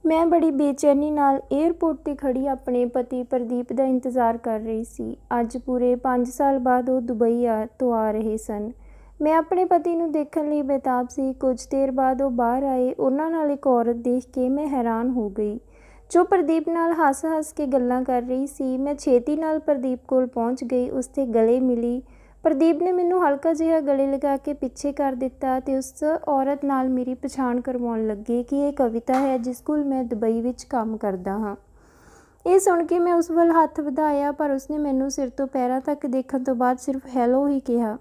ਮੈਂ ਬੜੀ ਬੇਚੈਨੀ ਨਾਲ ਏਅਰਪੋਰਟ 'ਤੇ ਖੜ੍ਹੀ ਆਪਣੇ ਪਤੀ ਪ੍ਰਦੀਪ ਦਾ ਇੰਤਜ਼ਾਰ ਕਰ ਰਹੀ ਸੀ। ਅੱਜ ਪੂਰੇ 5 ਸਾਲ ਬਾਅਦ ਉਹ ਦੁਬਈ ਤੋਂ ਆ ਰਹੇ ਸਨ। ਮੈਂ ਆਪਣੇ ਪਤੀ ਨੂੰ ਦੇਖਣ ਲਈ ਬੇਤਾਬ ਸੀ। ਕੁਝ ਦੇਰ ਬਾਅਦ ਉਹ ਬਾਹਰ ਆਏ। ਉਹਨਾਂ ਨਾਲ ਇੱਕ ਔਰਤ ਦੇਖ ਕੇ ਮੈਂ ਹੈਰਾਨ ਹੋ ਗਈ, ਜੋ ਪ੍ਰਦੀਪ ਨਾਲ ਹੱਸ-ਹੱਸ ਕੇ ਗੱਲਾਂ ਕਰ ਰਹੀ ਸੀ। ਮੈਂ ਛੇਤੀ ਨਾਲ ਪ੍ਰਦੀਪ ਕੋਲ ਪਹੁੰਚ ਗਈ, ਉਸ ਦੇ ਗਲੇ ਮਿਲੀ। ਪ੍ਰਦੀਪ ਨੇ ਮੈਨੂੰ ਹਲਕਾ ਜਿਹਾ ਗਲੇ ਲਗਾ ਕੇ ਪਿੱਛੇ ਕਰ ਦਿੱਤਾ ਅਤੇ ਉਸ ਔਰਤ ਨਾਲ ਮੇਰੀ ਪਛਾਣ ਕਰਵਾਉਣ ਲੱਗੇ ਕਿ ਇਹ ਕਵਿਤਾ ਹੈ, ਜਿਸ ਕੋਲ ਮੈਂ ਦੁਬਈ ਵਿੱਚ ਕੰਮ ਕਰਦਾ ਹਾਂ। ਇਹ ਸੁਣ ਕੇ ਮੈਂ ਉਸ ਵੱਲ ਹੱਥ ਵਧਾਇਆ, ਪਰ ਉਸਨੇ ਮੈਨੂੰ ਸਿਰ ਤੋਂ ਪੈਰਾਂ ਤੱਕ ਦੇਖਣ ਤੋਂ ਬਾਅਦ ਸਿਰਫ ਹੈਲੋ ਹੀ ਕਿਹਾ।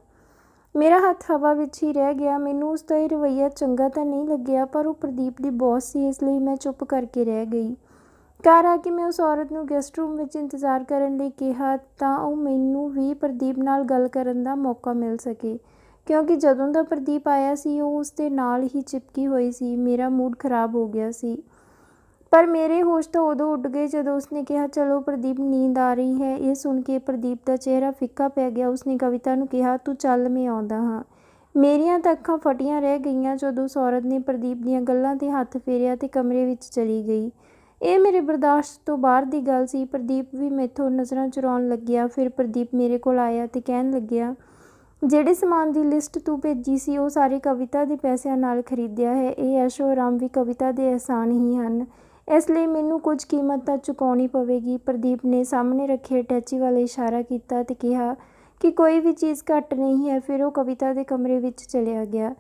ਮੇਰਾ ਹੱਥ ਹਵਾ ਵਿੱਚ ਹੀ ਰਹਿ ਗਿਆ। ਮੈਨੂੰ ਉਸ ਦਾ ਇਹ ਰਵੱਈਆ ਚੰਗਾ ਤਾਂ ਨਹੀਂ ਲੱਗਿਆ, ਪਰ ਉਹ ਪ੍ਰਦੀਪ ਦੀ ਬੌਸ ਸੀ, ਇਸ ਲਈ ਮੈਂ ਚੁੱਪ ਕਰਕੇ ਰਹਿ ਗਈ। ਘਰ ਆ ਕੇ ਮੈਂ ਉਸ ਔਰਤ ਨੂੰ ਗੈਸਟ ਰੂਮ ਵਿੱਚ ਇੰਤਜ਼ਾਰ ਕਰਨ ਲਈ ਕਿਹਾ, ਤਾਂ ਉਹ ਮੈਨੂੰ ਵੀ ਪ੍ਰਦੀਪ ਨਾਲ ਗੱਲ ਕਰਨ ਦਾ ਮੌਕਾ ਮਿਲ ਸਕੇ, ਕਿਉਂਕਿ ਜਦੋਂ ਦਾ ਪ੍ਰਦੀਪ ਆਇਆ ਸੀ ਉਹ ਉਸ ਦੇ ਨਾਲ ਹੀ ਚਿਪਕੀ ਹੋਈ ਸੀ। ਮੇਰਾ ਮੂਡ ਖਰਾਬ ਹੋ ਗਿਆ ਸੀ, ਪਰ ਮੇਰੇ ਹੋਸ਼ ਤਾਂ ਉਦੋਂ ਉੱਡ ਗਏ ਜਦੋਂ ਉਸਨੇ ਕਿਹਾ, ਚਲੋ ਪ੍ਰਦੀਪ, ਨੀਂਦ ਆ ਰਹੀ ਹੈ। ਇਹ ਸੁਣ ਕੇ ਪ੍ਰਦੀਪ ਦਾ ਚਿਹਰਾ ਫਿੱਕਾ ਪੈ ਗਿਆ। ਉਸਨੇ ਕਵਿਤਾ ਨੂੰ ਕਿਹਾ, ਤੂੰ ਚੱਲ, ਮੈਂ ਆਉਂਦਾ ਹਾਂ। ਮੇਰੀਆਂ ਤਾਂ ਅੱਖਾਂ ਫਟੀਆਂ ਰਹਿ ਗਈਆਂ ਜਦੋਂ ਉਸ ਔਰਤ ਨੇ ਪ੍ਰਦੀਪ ਦੀਆਂ ਗੱਲਾਂ 'ਤੇ ਹੱਥ ਫੇਰਿਆ ਅਤੇ ਕਮਰੇ ਵਿੱਚ ਚਲੀ ਗਈ। ਇਹ ਮੇਰੇ ਬਰਦਾਸ਼ਤ ਤੋਂ ਬਾਹਰ ਦੀ ਗੱਲ ਸੀ। ਪ੍ਰਦੀਪ ਵੀ ਮੈਥੋਂ ਨਜ਼ਰਾਂ ਚੁਰਾਉਣ ਲੱਗਿਆ। ਫਿਰ ਪ੍ਰਦੀਪ ਮੇਰੇ ਕੋਲ ਆਇਆ ਅਤੇ ਕਹਿਣ ਲੱਗਿਆ, ਜਿਹੜੇ ਸਮਾਨ ਦੀ ਲਿਸਟ ਤੂੰ ਭੇਜੀ ਸੀ ਉਹ ਸਾਰੇ ਕਵਿਤਾ ਦੇ ਪੈਸਿਆਂ ਨਾਲ ਖਰੀਦਿਆ ਹੈ। ਇਹ ਐਸ਼ੋ ਆਰਾਮ ਵੀ ਕਵਿਤਾ ਦੇ ਅਹਿਸਾਨ ਹੀ ਹਨ, ਇਸ ਲਈ ਮੈਨੂੰ ਕੁਝ ਕੀਮਤ ਤਾਂ ਚੁਕਾਉਣੀ ਪਵੇਗੀ। ਪ੍ਰਦੀਪ ਨੇ ਸਾਹਮਣੇ ਰੱਖੇ ਅਟੈਚੀ ਵੱਲ ਇਸ਼ਾਰਾ ਕੀਤਾ ਅਤੇ ਕਿਹਾ ਕਿ ਕੋਈ ਵੀ ਚੀਜ਼ ਘੱਟ ਨਹੀਂ ਹੈ। ਫਿਰ ਉਹ ਕਵਿਤਾ ਦੇ ਕਮਰੇ ਵਿੱਚ ਚਲਿਆ ਗਿਆ।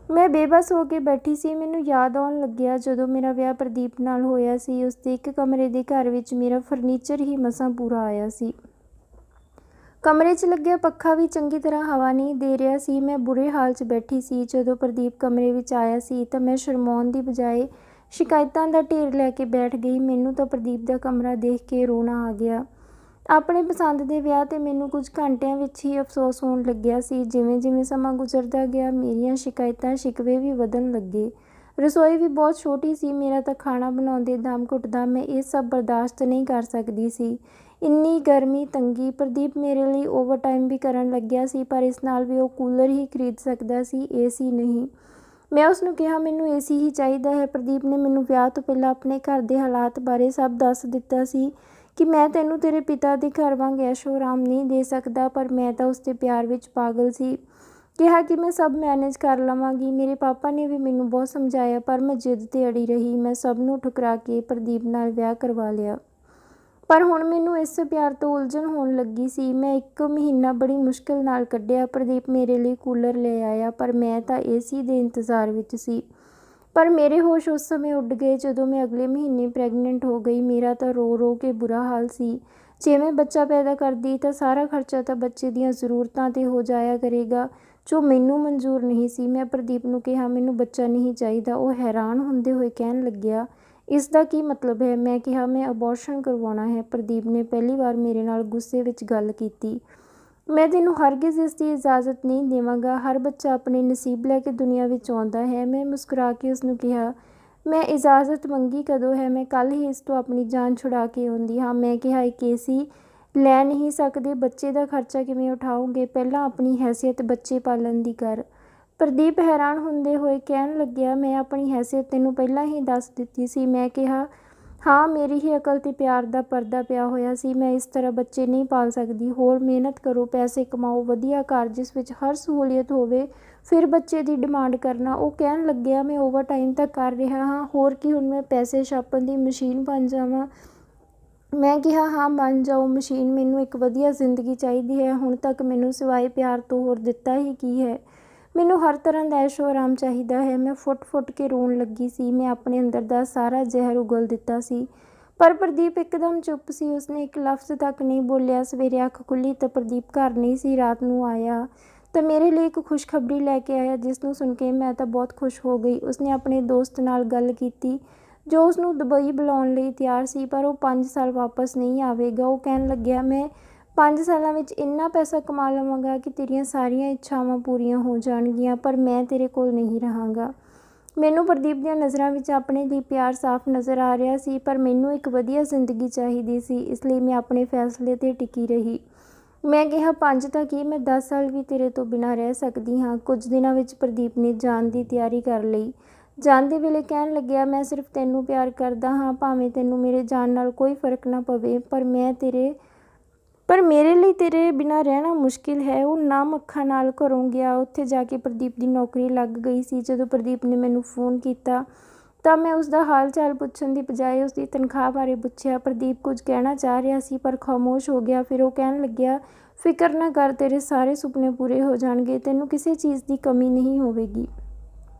ਮੈਂ ਬੇਬਸ ਹੋ ਕੇ ਬੈਠੀ ਸੀ। ਮੈਨੂੰ ਯਾਦ ਆਉਣ ਲੱਗਿਆ ਜਦੋਂ ਮੇਰਾ ਵਿਆਹ ਪ੍ਰਦੀਪ ਨਾਲ ਹੋਇਆ ਸੀ। ਉਸ ਦੇ ਇੱਕ ਕਮਰੇ ਦੇ ਘਰ ਵਿੱਚ ਮੇਰਾ ਫਰਨੀਚਰ ਹੀ ਮਸਾਂ ਪੂਰਾ ਆਇਆ ਸੀ। ਕਮਰੇ 'ਚ ਲੱਗਿਆ ਪੱਖਾ ਵੀ ਚੰਗੀ ਤਰ੍ਹਾਂ ਹਵਾ ਨਹੀਂ ਦੇ ਰਿਹਾ ਸੀ। ਮੈਂ ਬੁਰੇ ਹਾਲ 'ਚ ਬੈਠੀ ਸੀ। ਜਦੋਂ ਪ੍ਰਦੀਪ ਕਮਰੇ ਵਿੱਚ ਆਇਆ ਸੀ ਤਾਂ ਮੈਂ ਸ਼ਰਮਾਉਣ ਦੀ ਬਜਾਏ ਸ਼ਿਕਾਇਤਾਂ ਦਾ ਢੇਰ ਲੈ ਕੇ ਬੈਠ ਗਈ। ਮੈਨੂੰ ਤਾਂ ਪ੍ਰਦੀਪ ਦਾ ਕਮਰਾ ਦੇਖ ਕੇ ਰੋਣਾ ਆ ਗਿਆ। ਆਪਣੇ ਪਸੰਦ ਦੇ ਵਿਆਹ 'ਤੇ ਮੈਨੂੰ ਕੁਝ ਘੰਟਿਆਂ ਵਿੱਚ ਹੀ ਅਫਸੋਸ ਹੋਣ ਲੱਗਿਆ ਸੀ। ਜਿਵੇਂ ਜਿਵੇਂ ਸਮਾਂ ਗੁਜ਼ਰਦਾ ਗਿਆ, ਮੇਰੀਆਂ ਸ਼ਿਕਾਇਤਾਂ ਸ਼ਿਕਵੇ ਵੀ ਵਧਣ ਲੱਗੇ। ਰਸੋਈ ਵੀ ਬਹੁਤ ਛੋਟੀ ਸੀ। ਮੇਰਾ ਤਾਂ ਖਾਣਾ ਬਣਾਉਂਦੇ ਦਮ ਘੁੱਟਦਾ। ਮੈਂ ਇਹ ਸਭ ਬਰਦਾਸ਼ਤ ਨਹੀਂ ਕਰ ਸਕਦੀ ਸੀ। ਇੰਨੀ ਗਰਮੀ, ਤੰਗੀ। ਪ੍ਰਦੀਪ ਮੇਰੇ ਲਈ ਓਵਰਟਾਈਮ ਵੀ ਕਰਨ ਲੱਗਿਆ ਸੀ, ਪਰ ਇਸ ਨਾਲ ਵੀ ਉਹ ਕੂਲਰ ਹੀ ਖਰੀਦ ਸਕਦਾ ਸੀ, ਏਸੀ ਨਹੀਂ। ਮੈਂ ਉਸਨੂੰ ਕਿਹਾ, ਮੈਨੂੰ ਏਸੀ ਹੀ ਚਾਹੀਦਾ ਹੈ। ਪ੍ਰਦੀਪ ਨੇ ਮੈਨੂੰ ਵਿਆਹ ਤੋਂ ਪਹਿਲਾਂ ਆਪਣੇ ਘਰ ਦੇ ਹਾਲਾਤ ਬਾਰੇ ਸਭ ਦੱਸ ਦਿੱਤਾ ਸੀ ਕਿ ਮੈਂ ਤੈਨੂੰ ਤੇਰੇ ਪਿਤਾ ਦੇ ਘਰ ਵਾਂਗ ਐਸ਼ੋ ਆਰਾਮ ਨਹੀਂ ਦੇ ਸਕਦਾ, ਪਰ ਮੈਂ ਤਾਂ ਉਸਦੇ ਪਿਆਰ ਵਿੱਚ ਪਾਗਲ ਸੀ। ਕਿਹਾ ਕਿ ਮੈਂ ਸਭ ਮੈਨੇਜ ਕਰ ਲਵਾਂਗੀ। ਮੇਰੇ ਪਾਪਾ ਨੇ ਵੀ ਮੈਨੂੰ ਬਹੁਤ ਸਮਝਾਇਆ, ਪਰ ਮੈਂ ਜਿੱਦ 'ਤੇ ਅੜੀ ਰਹੀ। ਮੈਂ ਸਭ ਨੂੰ ਠੁਕਰਾ ਕੇ ਪ੍ਰਦੀਪ ਨਾਲ ਵਿਆਹ ਕਰਵਾ ਲਿਆ। ਪਰ ਹੁਣ ਮੈਨੂੰ ਇਸ ਪਿਆਰ ਤੋਂ ਉਲਝਣ ਹੋਣ ਲੱਗੀ ਸੀ। ਮੈਂ 1 ਮਹੀਨਾ ਬੜੀ ਮੁਸ਼ਕਿਲ ਨਾਲ ਕੱਢਿਆ। ਪ੍ਰਦੀਪ ਮੇਰੇ ਲਈ ਕੂਲਰ ਲੈ ਆਇਆ, ਪਰ ਮੈਂ ਤਾਂ ਏਸੀ ਦੇ ਇੰਤਜ਼ਾਰ ਵਿੱਚ ਸੀ। ਪਰ ਮੇਰੇ ਹੋਸ਼ ਉਸ ਸਮੇਂ ਉੱਡ ਗਏ ਜਦੋਂ ਮੈਂ ਅਗਲੇ ਮਹੀਨੇ ਪ੍ਰੈਗਨੈਂਟ ਹੋ ਗਈ। ਮੇਰਾ ਤਾਂ ਰੋ ਰੋ ਕੇ ਬੁਰਾ ਹਾਲ ਸੀ। ਜੇ ਮੈਂ ਬੱਚਾ ਪੈਦਾ ਕਰਦੀ ਤਾਂ ਸਾਰਾ ਖਰਚਾ ਤਾਂ ਬੱਚੇ ਦੀਆਂ ਜ਼ਰੂਰਤਾਂ 'ਤੇ ਹੋ ਜਾਇਆ ਕਰੇਗਾ, ਜੋ ਮੈਨੂੰ ਮਨਜ਼ੂਰ ਨਹੀਂ ਸੀ। ਮੈਂ ਪ੍ਰਦੀਪ ਨੂੰ ਕਿਹਾ, ਮੈਨੂੰ ਬੱਚਾ ਨਹੀਂ ਚਾਹੀਦਾ। ਉਹ ਹੈਰਾਨ ਹੁੰਦੇ ਹੋਏ ਕਹਿਣ ਲੱਗਿਆ, ਇਸ ਦਾ ਕੀ ਮਤਲਬ ਹੈ? ਮੈਂ ਕਿਹਾ, ਮੈਂ ਅਬੋਰਸ਼ਨ ਕਰਵਾਉਣਾ ਹੈ। ਪ੍ਰਦੀਪ ਨੇ ਪਹਿਲੀ ਵਾਰ ਮੇਰੇ ਨਾਲ ਗੁੱਸੇ ਵਿੱਚ ਗੱਲ ਕੀਤੀ। ਮੈਂ ਤੈਨੂੰ ਹਰਗਿਜ਼ ਇਸ ਦੀ ਇਜਾਜ਼ਤ ਨਹੀਂ ਦੇਵਾਂਗਾ। ਹਰ ਬੱਚਾ ਆਪਣੇ ਨਸੀਬ ਲੈ ਕੇ ਦੁਨੀਆ ਵਿੱਚ ਆਉਂਦਾ ਹੈ। ਮੈਂ ਮੁਸਕਰਾ ਕੇ ਉਸਨੂੰ ਕਿਹਾ, ਮੈਂ ਇਜਾਜ਼ਤ ਮੰਗੀ ਕਦੋਂ ਹੈ? ਮੈਂ ਕੱਲ੍ਹ ਹੀ ਇਸ ਤੋਂ ਆਪਣੀ ਜਾਨ ਛੁਡਾ ਕੇ ਆਉਂਦੀ ਹਾਂ। ਮੈਂ ਕਿਹਾ, ਇੱਕ ਏਸੀ ਲੈ ਨਹੀਂ ਸਕਦੇ, ਬੱਚੇ ਦਾ ਖਰਚਾ ਕਿਵੇਂ ਉਠਾਓਗੇ? ਪਹਿਲਾਂ ਆਪਣੀ ਹੈਸੀਅਤ ਬੱਚੇ ਪਾਲਣ ਦੀ ਕਰ। ਪ੍ਰਦੀਪ ਹੈਰਾਨ ਹੁੰਦੇ ਹੋਏ ਕਹਿਣ ਲੱਗਿਆ, ਮੈਂ ਆਪਣੀ ਹੈਸੀਅਤ ਤੈਨੂੰ ਪਹਿਲਾਂ ਹੀ ਦੱਸ ਦਿੱਤੀ ਸੀ। ਮੈਂ ਕਿਹਾ, ਹਾਂ, ਮੇਰੀ ਹੀ ਅਕਲ 'ਤੇ ਪਿਆਰ ਦਾ ਪਰਦਾ ਪਿਆ ਹੋਇਆ ਸੀ। ਮੈਂ ਇਸ ਤਰ੍ਹਾਂ ਬੱਚੇ ਨਹੀਂ ਪਾਲ ਸਕਦੀ। ਹੋਰ ਮਿਹਨਤ ਕਰੋ, ਪੈਸੇ ਕਮਾਓ, ਵਧੀਆ ਘਰ ਜਿਸ ਵਿੱਚ ਹਰ ਸਹੂਲੀਅਤ ਹੋਵੇ, ਫਿਰ ਬੱਚੇ ਦੀ ਡਿਮਾਂਡ ਕਰਨਾ। ਉਹ ਕਹਿਣ ਲੱਗਿਆ, ਮੈਂ ਓਵਰਟਾਈਮ ਤਾਂ ਕਰ ਰਿਹਾ ਹਾਂ, ਹੋਰ ਕੀ ਹੁਣ ਮੈਂ ਪੈਸੇ ਛਾਪਣ ਦੀ ਮਸ਼ੀਨ ਬਣ ਜਾਵਾਂ? ਮੈਂ ਕਿਹਾ, ਹਾਂ, ਬਣ ਜਾਓ ਮਸ਼ੀਨ। ਮੈਨੂੰ ਇੱਕ ਵਧੀਆ ਜ਼ਿੰਦਗੀ ਚਾਹੀਦੀ ਹੈ। ਹੁਣ ਤੱਕ ਮੈਨੂੰ ਸਿਵਾਏ ਪਿਆਰ ਤੋਂ ਹੋਰ ਦਿੱਤਾ ਹੀ ਕੀ ਹੈ? ਮੈਨੂੰ ਹਰ ਤਰ੍ਹਾਂ ਦਾ ਐਸ਼ੋ ਆਰਾਮ ਚਾਹੀਦਾ ਹੈ। ਮੈਂ ਫੁੱਟ-ਫੁੱਟ ਕੇ ਰੋਣ ਲੱਗੀ ਸੀ। ਮੈਂ ਆਪਣੇ ਅੰਦਰ ਦਾ ਸਾਰਾ ਜ਼ਹਿਰ ਉਗਲ ਦਿੱਤਾ ਸੀ। ਪਰ ਪ੍ਰਦੀਪ ਇੱਕਦਮ ਚੁੱਪ ਸੀ। ਉਸਨੇ ਇੱਕ ਲਫ਼ਜ਼ ਤੱਕ ਨਹੀਂ ਬੋਲਿਆ। ਸਵੇਰੇ ਅੱਖ ਖੁੱਲ੍ਹੀ ਤਾਂ ਪ੍ਰਦੀਪ ਘਰ ਨਹੀਂ ਸੀ। ਰਾਤ ਨੂੰ ਆਇਆ ਤਾਂ ਮੇਰੇ ਲਈ ਇੱਕ ਖੁਸ਼ਖਬਰੀ ਲੈ ਕੇ ਆਇਆ, ਜਿਸ ਨੂੰ ਸੁਣ ਕੇ ਮੈਂ ਤਾਂ ਬਹੁਤ ਖੁਸ਼ ਹੋ ਗਈ। ਉਸਨੇ ਆਪਣੇ ਦੋਸਤ ਨਾਲ ਗੱਲ ਕੀਤੀ, ਜੋ ਉਸਨੂੰ ਦੁਬਈ ਬੁਲਾਉਣ ਲਈ ਤਿਆਰ ਸੀ, ਪਰ ਉਹ 5 ਸਾਲ ਵਾਪਸ ਨਹੀਂ ਆਵੇਗਾ। ਉਹ ਕਹਿਣ ਲੱਗਿਆ, ਮੈਂ 5 ਸਾਲਾਂ ਵਿੱਚ ਇੰਨਾ ਪੈਸਾ ਕਮਾ ਲਵਾਂਗਾ ਕਿ ਤੇਰੀਆਂ ਸਾਰੀਆਂ ਇੱਛਾਵਾਂ ਪੂਰੀਆਂ ਹੋ ਜਾਣਗੀਆਂ, ਪਰ ਮੈਂ ਤੇਰੇ ਕੋਲ ਨਹੀਂ ਰਹਾਂਗਾ। ਮੈਨੂੰ ਪ੍ਰਦੀਪ ਦੀਆਂ ਨਜ਼ਰਾਂ ਵਿੱਚ ਆਪਣੇ ਲਈ ਪਿਆਰ ਸਾਫ਼ ਨਜ਼ਰ ਆ ਰਿਹਾ ਸੀ, ਪਰ ਮੈਨੂੰ ਇੱਕ ਵਧੀਆ ਜ਼ਿੰਦਗੀ ਚਾਹੀਦੀ ਸੀ। ਇਸ ਲਈ ਮੈਂ ਆਪਣੇ ਫੈਸਲੇ 'ਤੇ ਟਿਕੀ ਰਹੀ। ਮੈਂ ਕਿਹਾ, 5 ਤਾਂ ਕੀ, ਮੈਂ 10 ਸਾਲ ਵੀ ਤੇਰੇ ਤੋਂ ਬਿਨਾਂ ਰਹਿ ਸਕਦੀ ਹਾਂ। ਕੁਝ ਦਿਨਾਂ ਵਿੱਚ ਪ੍ਰਦੀਪ ਨੇ ਜਾਣ ਦੀ ਤਿਆਰੀ ਕਰ ਲਈ। ਜਾਂਦੇ ਵੇਲੇ ਕਹਿਣ ਲੱਗਿਆ, ਮੈਂ ਸਿਰਫ ਤੈਨੂੰ ਪਿਆਰ ਕਰਦਾ ਹਾਂ, ਭਾਵੇਂ ਤੈਨੂੰ ਮੇਰੇ ਜਾਣ ਨਾਲ ਕੋਈ ਫ਼ਰਕ ਨਾ ਪਵੇ, ਪਰ ਮੇਰੇ ਲਈ ਤੇਰੇ ਬਿਨਾਂ ਰਹਿਣਾ ਮੁਸ਼ਕਿਲ ਹੈ। ਉਹ ਨਮ ਅੱਖਾਂ ਨਾਲ ਘਰੋਂ ਗਿਆ। ਉੱਥੇ ਜਾ ਕੇ ਪ੍ਰਦੀਪ ਦੀ ਨੌਕਰੀ ਲੱਗ ਗਈ ਸੀ। ਜਦੋਂ ਪ੍ਰਦੀਪ ਨੇ ਮੈਨੂੰ ਫ਼ੋਨ ਕੀਤਾ ਤਾਂ ਮੈਂ ਉਸਦਾ ਹਾਲ ਚਾਲ ਪੁੱਛਣ ਦੀ ਬਜਾਏ ਉਸਦੀ ਤਨਖਾਹ ਬਾਰੇ ਪੁੱਛਿਆ। ਪ੍ਰਦੀਪ ਕੁਝ ਕਹਿਣਾ ਚਾਹ ਰਿਹਾ ਸੀ ਪਰ ਖਾਮੋਸ਼ ਹੋ ਗਿਆ। ਫਿਰ ਉਹ ਕਹਿਣ ਲੱਗਿਆ, ਫਿਕਰ ਨਾ ਕਰ, ਤੇਰੇ ਸਾਰੇ ਸੁਪਨੇ ਪੂਰੇ ਹੋ ਜਾਣਗੇ, ਤੈਨੂੰ ਕਿਸੇ ਚੀਜ਼ ਦੀ ਕਮੀ ਨਹੀਂ ਹੋਵੇਗੀ।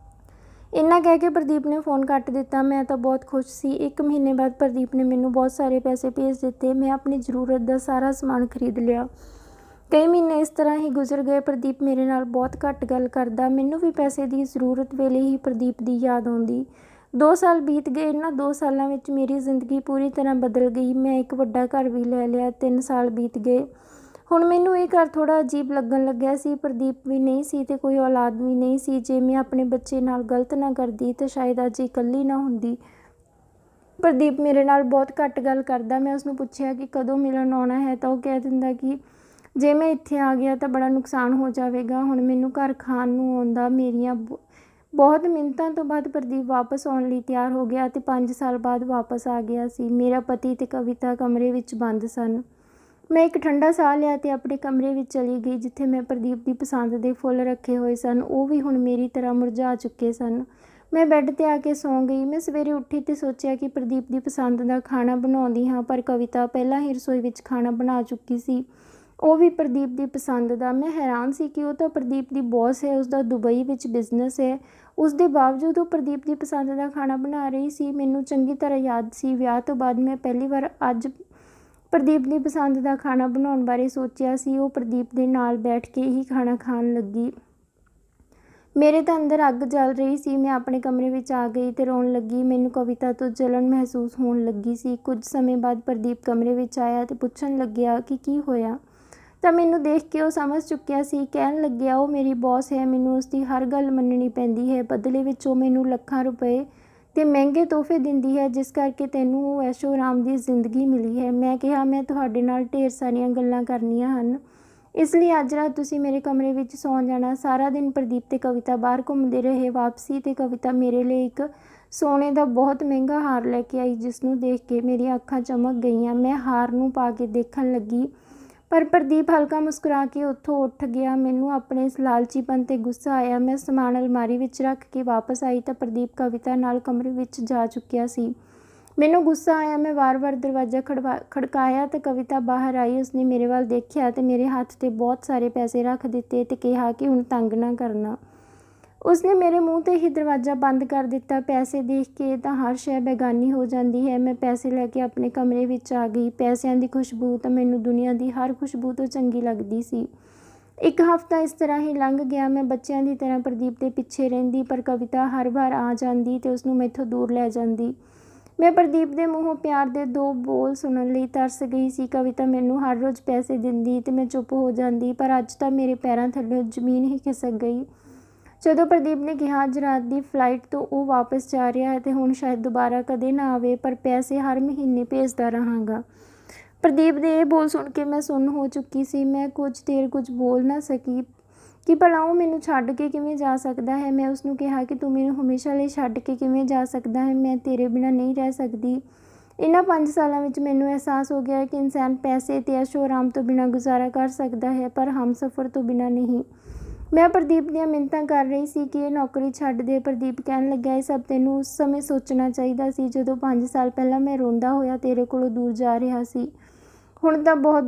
ਇੰਨਾ ਕਹਿ ਕੇ ਪ੍ਰਦੀਪ ਨੇ ਫ਼ੋਨ ਕੱਟ ਦਿੱਤਾ। ਮੈਂ ਤਾਂ ਬਹੁਤ ਖੁਸ਼ ਸੀ। 1 ਮਹੀਨੇ ਬਾਅਦ ਪ੍ਰਦੀਪ ਨੇ ਮੈਨੂੰ ਬਹੁਤ ਸਾਰੇ ਪੈਸੇ ਭੇਜ ਦਿੱਤੇ। ਮੈਂ ਆਪਣੀ ਜ਼ਰੂਰਤ ਦਾ ਸਾਰਾ ਸਮਾਨ ਖਰੀਦ ਲਿਆ। ਕਈ ਮਹੀਨੇ ਇਸ ਤਰ੍ਹਾਂ ਹੀ ਗੁਜ਼ਰ ਗਏ। ਪ੍ਰਦੀਪ ਮੇਰੇ ਨਾਲ ਬਹੁਤ ਘੱਟ ਗੱਲ ਕਰਦਾ। ਮੈਨੂੰ ਵੀ ਪੈਸੇ ਦੀ ਜ਼ਰੂਰਤ ਵੇਲੇ ਹੀ ਪ੍ਰਦੀਪ ਦੀ ਯਾਦ ਆਉਂਦੀ। 2 ਸਾਲ ਬੀਤ ਗਏ। ਇਹਨਾਂ 2 ਸਾਲਾਂ ਵਿੱਚ ਮੇਰੀ ਜ਼ਿੰਦਗੀ ਪੂਰੀ ਤਰ੍ਹਾਂ ਬਦਲ ਗਈ। ਮੈਂ ਇੱਕ ਵੱਡਾ ਘਰ ਵੀ ਲੈ ਲਿਆ। 3 ਸਾਲ ਬੀਤ ਗਏ। ਹੁਣ ਮੈਨੂੰ ਇਹ ਘਰ ਥੋੜ੍ਹਾ ਅਜੀਬ ਲੱਗਣ ਲੱਗਿਆ ਸੀ। ਪ੍ਰਦੀਪ ਵੀ ਨਹੀਂ ਸੀ ਤੇ ਕੋਈ ਔਲਾਦ ਵੀ ਨਹੀਂ ਸੀ। ਜੇ ਮੈਂ ਆਪਣੇ ਬੱਚੇ ਨਾਲ ਗਲਤ ਨਾ ਕਰਦੀ ਤਾਂ ਸ਼ਾਇਦ ਅੱਜ ਇਕੱਲੀ ਨਾ ਹੁੰਦੀ। ਪ੍ਰਦੀਪ ਮੇਰੇ ਨਾਲ ਬਹੁਤ ਘੱਟ ਗੱਲ ਕਰਦਾ। ਮੈਂ ਉਸਨੂੰ ਪੁੱਛਿਆ ਕਿ ਕਦੋਂ ਮਿਲਣ ਆਉਣਾ ਹੈ ਤਾਂ ਉਹ ਕਹਿ ਦਿੰਦਾ ਕਿ ਜੇ ਮੈਂ ਇੱਥੇ ਆ ਗਿਆ ਤਾਂ ਬੜਾ ਨੁਕਸਾਨ ਹੋ ਜਾਵੇਗਾ। ਹੁਣ ਮੈਨੂੰ ਘਰ ਖਾਣ ਨੂੰ ਆਉਂਦਾ। ਮੇਰੀਆਂ ਬਹੁਤ ਮਿੰਨਤਾਂ ਤੋਂ ਬਾਅਦ ਪ੍ਰਦੀਪ ਵਾਪਸ ਆਉਣ ਲਈ ਤਿਆਰ ਹੋ ਗਿਆ ਅਤੇ 5 ਸਾਲ ਬਾਅਦ ਵਾਪਸ ਆ ਗਿਆ ਸੀ। ਮੇਰਾ ਪਤੀ ਤੇ ਕਵਿਤਾ ਕਮਰੇ ਵਿੱਚ ਬੰਦ ਸਨ। ਮੈਂ ਇੱਕ ਠੰਡਾ ਸਾਹ ਲਿਆ ਤੇ ਆਪਣੇ ਕਮਰੇ ਵਿੱਚ ਚਲੀ ਗਈ ਜਿੱਥੇ ਮੈਂ ਪ੍ਰਦੀਪ ਦੀ ਪਸੰਦ ਦੇ ਫੁੱਲ ਰੱਖੇ ਹੋਏ ਸਨ। ਉਹ ਵੀ ਹੁਣ ਮੇਰੀ ਤਰ੍ਹਾਂ ਮੁਰਝਾ ਚੁੱਕੇ ਸਨ। ਮੈਂ ਬੈੱਡ 'ਤੇ ਆ ਕੇ ਸੌਂ ਗਈ। ਮੈਂ ਸਵੇਰੇ ਉੱਠੀ ਤੇ ਸੋਚਿਆ ਕਿ ਪ੍ਰਦੀਪ ਦੀ ਪਸੰਦ ਦਾ ਖਾਣਾ ਬਣਾਉਂਦੀ ਹਾਂ, ਪਰ ਕਵਿਤਾ ਪਹਿਲਾਂ ਹੀ ਰਸੋਈ ਵਿੱਚ ਖਾਣਾ ਬਣਾ ਚੁੱਕੀ ਸੀ, ਉਹ ਵੀ ਪ੍ਰਦੀਪ ਦੀ ਪਸੰਦ ਦਾ। ਮੈਂ ਹੈਰਾਨ ਸੀ ਕਿ ਉਹ ਤਾਂ ਪ੍ਰਦੀਪ ਦੀ ਬੌਸ ਹੈ, ਉਸਦਾ ਦੁਬਈ ਵਿੱਚ ਬਿਜ਼ਨਸ ਹੈ। ਉਸ ਦੇ ਬਾਵਜੂਦ ਉਹ ਪ੍ਰਦੀਪ ਦੀ ਪਸੰਦ ਦਾ ਖਾਣਾ ਬਣਾ ਰਹੀ ਸੀ। ਮੈਨੂੰ ਚੰਗੀ ਤਰ੍ਹਾਂ ਯਾਦ ਸੀ, ਵਿਆਹ ਤੋਂ ਬਾਅਦ ਮੈਂ ਪਹਿਲੀ ਵਾਰ ਅੱਜ ਪ੍ਰਦੀਪ ਦੀ ਪਸੰਦ ਦਾ ਖਾਣਾ ਬਣਾਉਣ ਬਾਰੇ ਸੋਚਿਆ ਸੀ। ਉਹ ਪ੍ਰਦੀਪ ਦੇ ਨਾਲ ਬੈਠ ਕੇ ਹੀ ਖਾਣਾ ਖਾਣ ਲੱਗੀ। ਮੇਰੇ ਤਾਂ ਅੰਦਰ ਅੱਗ ਜਲ ਰਹੀ ਸੀ। ਮੈਂ ਆਪਣੇ ਕਮਰੇ ਵਿੱਚ ਆ ਗਈ ਤੇ ਰੋਣ ਲੱਗੀ। ਮੈਨੂੰ ਕਵਿਤਾ ਤੋਂ ਜਲਨ ਮਹਿਸੂਸ ਹੋਣ ਲੱਗੀ ਸੀ। ਕੁਝ ਸਮੇਂ ਬਾਅਦ ਪ੍ਰਦੀਪ ਕਮਰੇ ਵਿੱਚ ਆਇਆ ਤੇ ਪੁੱਛਣ ਲੱਗਿਆ ਕਿ ਕੀ ਹੋਇਆ। ਤਾਂ ਮੈਨੂੰ ਦੇਖ ਕੇ ਉਹ ਸਮਝ ਚੁੱਕਿਆ ਸੀ। ਕਹਿਣ ਲੱਗਿਆ, ਉਹ ਮੇਰੀ ਬੌਸ ਹੈ, ਮੈਨੂੰ ਉਸਦੀ ਹਰ ਗੱਲ ਮੰਨਣੀ ਪੈਂਦੀ ਹੈ। ਬਦਲੇ ਵਿੱਚ ਉਹ ਮੈਨੂੰ ਲੱਖਾਂ ਰੁਪਏ ਤੇ ਮਹਿੰਗੇ ਤੋਹਫੇ ਦਿੰਦੀ ਹੈ, ਜਿਸ ਕਰਕੇ ਤੈਨੂੰ ਉਹ ਐਸ਼ੋ ਆਰਾਮ ਦੀ ਜ਼ਿੰਦਗੀ ਮਿਲੀ ਹੈ। ਮੈਂ ਕਿਹਾ, ਮੈਂ ਤੁਹਾਡੇ ਨਾਲ ਢੇਰ ਸਾਰੀਆਂ ਗੱਲਾਂ ਕਰਨੀਆਂ ਹਨ, ਇਸ ਲਈ ਅੱਜ ਰਾਤ ਤੁਸੀਂ ਮੇਰੇ ਕਮਰੇ ਵਿੱਚ ਸੌਂ ਜਾਣਾ। ਸਾਰਾ ਦਿਨ ਪ੍ਰਦੀਪ ਤੇ ਕਵਿਤਾ ਬਾਹਰ ਘੁੰਮਦੇ ਰਹੇ। ਵਾਪਸੀ ਤੇ ਕਵਿਤਾ ਮੇਰੇ ਲਈ ਇੱਕ ਸੋਨੇ ਦਾ ਬਹੁਤ ਮਹਿੰਗਾ ਹਾਰ ਲੈ ਕੇ ਆਈ, ਜਿਸ ਨੂੰ ਦੇਖ ਕੇ ਮੇਰੀਆਂ ਅੱਖਾਂ ਚਮਕ ਗਈਆਂ। ਮੈਂ ਹਾਰ ਨੂੰ ਪਾ ਕੇ ਦੇਖਣ ਲੱਗੀ ਪਰ ਪ੍ਰਦੀਪ ਹਲਕਾ ਮੁਸਕਰਾ ਕੇ ਉੱਥੋਂ ਉੱਠ ਗਿਆ। ਮੈਨੂੰ ਆਪਣੇ ਇਸ ਲਾਲਚੀਪਨ 'ਤੇ ਗੁੱਸਾ ਆਇਆ। ਮੈਂ ਸਮਾਨ ਅਲਮਾਰੀ ਵਿੱਚ ਰੱਖ ਕੇ ਵਾਪਸ ਆਈ ਤਾਂ ਪ੍ਰਦੀਪ ਕਵਿਤਾ ਨਾਲ ਕਮਰੇ ਵਿੱਚ ਜਾ ਚੁੱਕਿਆ ਸੀ। ਮੈਨੂੰ ਗੁੱਸਾ ਆਇਆ। ਮੈਂ ਵਾਰ-ਵਾਰ ਦਰਵਾਜ਼ਾ ਖੜਕਾਇਆ ਤਾਂ ਕਵਿਤਾ ਬਾਹਰ ਆਈ। ਉਸਨੇ ਮੇਰੇ ਵੱਲ ਦੇਖਿਆ ਤੇ ਮੇਰੇ ਹੱਥ 'ਤੇ ਬਹੁਤ ਸਾਰੇ ਪੈਸੇ ਰੱਖ ਦਿੱਤੇ ਤੇ ਕਿਹਾ ਕਿ ਹੁਣ ਤੰਗ ਨਾ ਕਰਨਾ। ਉਸਨੇ ਮੇਰੇ ਮੂੰਹ 'ਤੇ ਹੀ ਦਰਵਾਜ਼ਾ ਬੰਦ ਕਰ ਦਿੱਤਾ। ਪੈਸੇ ਦੇਖ ਕੇ ਤਾਂ ਹਰ ਸ਼ੈ ਬੇਗਾਨੀ ਹੋ ਜਾਂਦੀ ਹੈ। ਮੈਂ ਪੈਸੇ ਲੈ ਕੇ ਆਪਣੇ ਕਮਰੇ ਵਿੱਚ ਆ ਗਈ। ਪੈਸਿਆਂ ਦੀ ਖੁਸ਼ਬੂ ਤਾਂ ਮੈਨੂੰ ਦੁਨੀਆ ਦੀ ਹਰ ਖੁਸ਼ਬੂ ਤੋਂ ਚੰਗੀ ਲੱਗਦੀ ਸੀ। 1 ਹਫ਼ਤਾ ਇਸ ਤਰ੍ਹਾਂ ਹੀ ਲੰਘ ਗਿਆ। ਮੈਂ ਬੱਚਿਆਂ ਦੀ ਤਰ੍ਹਾਂ ਪ੍ਰਦੀਪ ਦੇ ਪਿੱਛੇ ਰਹਿੰਦੀ, ਪਰ ਕਵਿਤਾ ਹਰ ਵਾਰ ਆ ਜਾਂਦੀ ਤੇ ਉਸਨੂੰ ਮੈਥੋਂ ਦੂਰ ਲੈ ਜਾਂਦੀ। ਮੈਂ ਪ੍ਰਦੀਪ ਦੇ ਮੂੰਹੋਂ ਪਿਆਰ ਦੇ 2 ਬੋਲ ਸੁਣਨ ਲਈ ਤਰਸ ਗਈ ਸੀ। ਕਵਿਤਾ ਮੈਨੂੰ ਹਰ ਰੋਜ਼ ਪੈਸੇ ਦਿੰਦੀ ਤੇ ਮੈਂ ਚੁੱਪ ਹੋ ਜਾਂਦੀ, ਪਰ ਅੱਜ ਤਾਂ ਮੇਰੇ ਪੈਰਾਂ ਥੱਲੇ ਜ਼ਮੀਨ ਹੀ ਖਿਸਕ ਗਈ ਜਦੋਂ ਪ੍ਰਦੀਪ ਨੇ ਕਿਹਾ ਅੱਜ ਰਾਤ ਦੀ ਫਲਾਈਟ ਤੋਂ ਉਹ ਵਾਪਸ ਜਾ ਰਿਹਾ ਹੈ ਤੇ ਹੁਣ ਸ਼ਾਇਦ ਦੁਬਾਰਾ ਕਦੇ ਨਾ ਆਵੇ, ਪਰ ਪੈਸੇ ਹਰ ਮਹੀਨੇ ਭੇਜਦਾ ਰਹਾਂਗਾ। ਪ੍ਰਦੀਪ ਦੇ ਇਹ ਬੋਲ ਸੁਣ ਕੇ ਮੈਂ ਸੁੰਨ ਹੋ ਚੁੱਕੀ ਸੀ। ਮੈਂ ਕੁਝ ਦੇਰ ਕੁਝ ਬੋਲ ਨਾ ਸਕੀ ਕਿ ਭਲਾ ਉਹ ਮੈਨੂੰ ਛੱਡ ਕੇ ਕਿਵੇਂ ਜਾ ਸਕਦਾ ਹੈ। ਮੈਂ ਉਸਨੂੰ ਕਿਹਾ ਕਿ ਤੂੰ ਮੈਨੂੰ ਹਮੇਸ਼ਾ ਲਈ ਛੱਡ ਕੇ ਕਿਵੇਂ ਜਾ ਸਕਦਾ ਹੈ, ਮੈਂ ਤੇਰੇ ਬਿਨਾਂ ਨਹੀਂ ਰਹਿ ਸਕਦੀ। ਇਹਨਾਂ 5 ਸਾਲਾਂ ਵਿੱਚ ਮੈਨੂੰ ਅਹਿਸਾਸ ਹੋ ਗਿਆ ਕਿ ਇਨਸਾਨ ਪੈਸੇ ਤੇ ਐਸ਼ੋ ਆਰਾਮ ਤੋਂ ਬਿਨਾਂ ਗੁਜ਼ਾਰਾ ਕਰ ਸਕਦਾ ਹੈ, ਪਰ ਹਮਸਫ਼ਰ ਤੋਂ ਬਿਨਾਂ ਨਹੀਂ। ਮੈਂ ਪ੍ਰਦੀਪ ਦੀਆਂ ਮਿੰਨਤਾਂ ਕਰ ਰਹੀ ਸੀ ਕਿ ਇਹ ਨੌਕਰੀ ਛੱਡ ਦੇ। ਪ੍ਰਦੀਪ ਕਹਿਣ ਲੱਗਿਆ, ਇਹ ਸਭ ਤੈਨੂੰ ਉਸ ਸਮੇਂ ਸੋਚਣਾ ਚਾਹੀਦਾ ਸੀ ਜਦੋਂ 5 ਸਾਲ ਪਹਿਲਾਂ ਮੈਂ ਰੋਂਦਾ ਹੋਇਆ ਤੇਰੇ ਕੋਲੋਂ ਦੂਰ ਜਾ ਰਿਹਾ ਸੀ। ਹੁਣ ਤਾਂ ਬਹੁਤ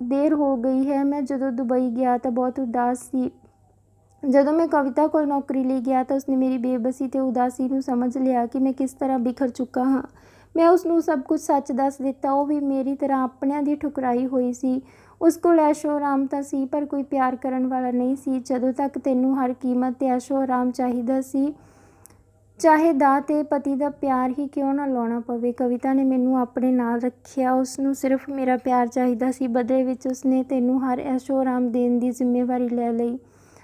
ਦੇਰ ਹੋ ਗਈ ਹੈ। ਮੈਂ ਜਦੋਂ ਦੁਬਈ ਗਿਆ ਤਾਂ ਬਹੁਤ ਉਦਾਸ ਸੀ। ਜਦੋਂ ਮੈਂ ਕਵਿਤਾ ਕੋਲ ਨੌਕਰੀ ਲਈ ਗਿਆ ਤਾਂ ਉਸਨੇ ਮੇਰੀ ਬੇਬਸੀ ਤੇ ਉਦਾਸੀ ਨੂੰ ਸਮਝ ਲਿਆ ਕਿ ਮੈਂ ਕਿਸ ਤਰ੍ਹਾਂ ਬਿਖਰ ਚੁੱਕਾ ਹਾਂ। ਮੈਂ ਉਸਨੂੰ ਸਭ ਕੁਝ ਸੱਚ ਦੱਸ ਦਿੱਤਾ। ਉਹ ਵੀ ਮੇਰੀ ਤਰ੍ਹਾਂ ਆਪਣਿਆਂ ਦੀ ਠੁਕਰਾਈ ਹੋਈ ਸੀ। ਉਸ ਕੋਲ ਐਸ਼ੋ ਆਰਾਮ ਤਾਂ ਸੀ, ਪਰ ਕੋਈ ਪਿਆਰ ਕਰਨ ਵਾਲਾ ਨਹੀਂ ਸੀ। ਜਦੋਂ ਤੱਕ ਤੈਨੂੰ ਹਰ ਕੀਮਤ 'ਤੇ ਐਸ਼ੋ ਆਰਾਮ ਚਾਹੀਦਾ ਸੀ, ਚਾਹੇ ਦਾਅ 'ਤੇ ਪਤੀ ਦਾ ਪਿਆਰ ਹੀ ਕਿਉਂ ਨਾ ਲਾਉਣਾ ਪਵੇ। ਕਵਿਤਾ ਨੇ ਮੈਨੂੰ ਆਪਣੇ ਨਾਲ ਰੱਖਿਆ। ਉਸਨੂੰ ਸਿਰਫ ਮੇਰਾ ਪਿਆਰ ਚਾਹੀਦਾ ਸੀ। ਬਦਲੇ ਵਿੱਚ ਉਸਨੇ ਤੈਨੂੰ ਹਰ ਐਸ਼ੋ ਆਰਾਮ ਦੇਣ ਦੀ ਜ਼ਿੰਮੇਵਾਰੀ ਲੈ ਲਈ।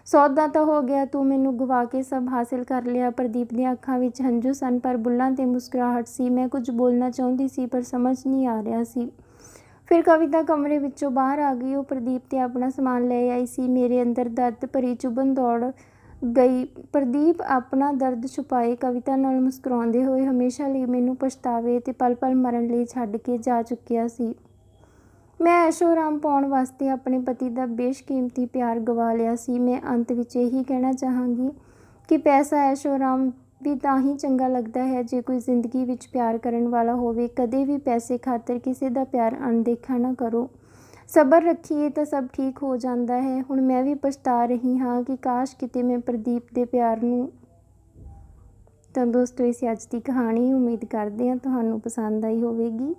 ਸੌਦਾ ਤਾਂ ਹੋ ਗਿਆ, ਤੂੰ ਮੈਨੂੰ ਗਵਾ ਕੇ ਸਭ ਹਾਸਿਲ ਕਰ ਲਿਆ। ਪ੍ਰਦੀਪ ਦੀਆਂ ਅੱਖਾਂ ਵਿੱਚ ਹੰਝੂ ਸਨ, ਪਰ ਬੁੱਲ੍ਹਾਂ 'ਤੇ ਮੁਸਕਰਾਹਟ ਸੀ। ਮੈਂ ਕੁਝ ਬੋਲਣਾ ਚਾਹੁੰਦੀ ਸੀ, ਪਰ ਸਮਝ ਨਹੀਂ ਆ ਰਿਹਾ ਸੀ। ਫਿਰ ਕਵਿਤਾ ਕਮਰੇ ਵਿੱਚੋਂ ਬਾਹਰ ਆ ਗਈ। ਉਹ ਪ੍ਰਦੀਪ ਤੇ ਆਪਣਾ ਸਮਾਨ ਲੈ ਆਈ ਸੀ। ਮੇਰੇ ਅੰਦਰ ਦਰਦ ਭਰੀ ਚੁਭਣ ਦੌੜ ਗਈ। ਪ੍ਰਦੀਪ ਆਪਣਾ ਦਰਦ ਛੁਪਾਏ ਕਵਿਤਾ ਨਾਲ ਮੁਸਕਰਾਉਂਦੇ ਹੋਏ ਹਮੇਸ਼ਾ ਲਈ ਮੈਨੂੰ ਪਛਤਾਵੇ ਅਤੇ ਪਲ ਪਲ ਮਰਨ ਲਈ ਛੱਡ ਕੇ ਜਾ ਚੁੱਕਿਆ ਸੀ। ਮੈਂ ਐਸ਼ੋ ਆਰਾਮ ਪਾਉਣ ਵਾਸਤੇ ਆਪਣੇ ਪਤੀ ਦਾ ਬੇਸ਼ਕੀਮਤੀ ਪਿਆਰ ਗਵਾ ਲਿਆ ਸੀ। ਮੈਂ ਅੰਤ ਵਿੱਚ ਇਹੀ ਕਹਿਣਾ ਚਾਹਾਂਗੀ ਕਿ ਪੈਸਾ ਐਸ਼ੋ ਆਰਾਮ ਵੀ ਤਾਂ ਹੀ ਚੰਗਾ ਲੱਗਦਾ ਹੈ ਜੇ ਕੋਈ ਜ਼ਿੰਦਗੀ ਵਿੱਚ ਪਿਆਰ ਕਰਨ ਵਾਲਾ ਹੋਵੇ। ਕਦੇ ਵੀ ਪੈਸੇ ਖਾਤਰ ਕਿਸੇ ਦਾ ਪਿਆਰ ਅਣਦੇਖਾ ਨਾ ਕਰੋ। ਸਬਰ ਰੱਖੀਏ ਤਾਂ ਸਭ ਠੀਕ ਹੋ ਜਾਂਦਾ ਹੈ। ਹੁਣ ਮੈਂ ਵੀ ਪਛਤਾ ਰਹੀ ਹਾਂ ਕਿ ਕਾਸ਼ ਕਿਤੇ ਮੈਂ ਪ੍ਰਦੀਪ ਦੇ ਪਿਆਰ ਨੂੰ। ਤਾਂ ਦੋਸਤੋ, ਇਹ ਸੀ ਅੱਜ ਦੀ ਕਹਾਣੀ। ਉਮੀਦ ਕਰਦੇ ਹਾਂ ਤੁਹਾਨੂੰ ਪਸੰਦ ਆਈ ਹੋਵੇਗੀ।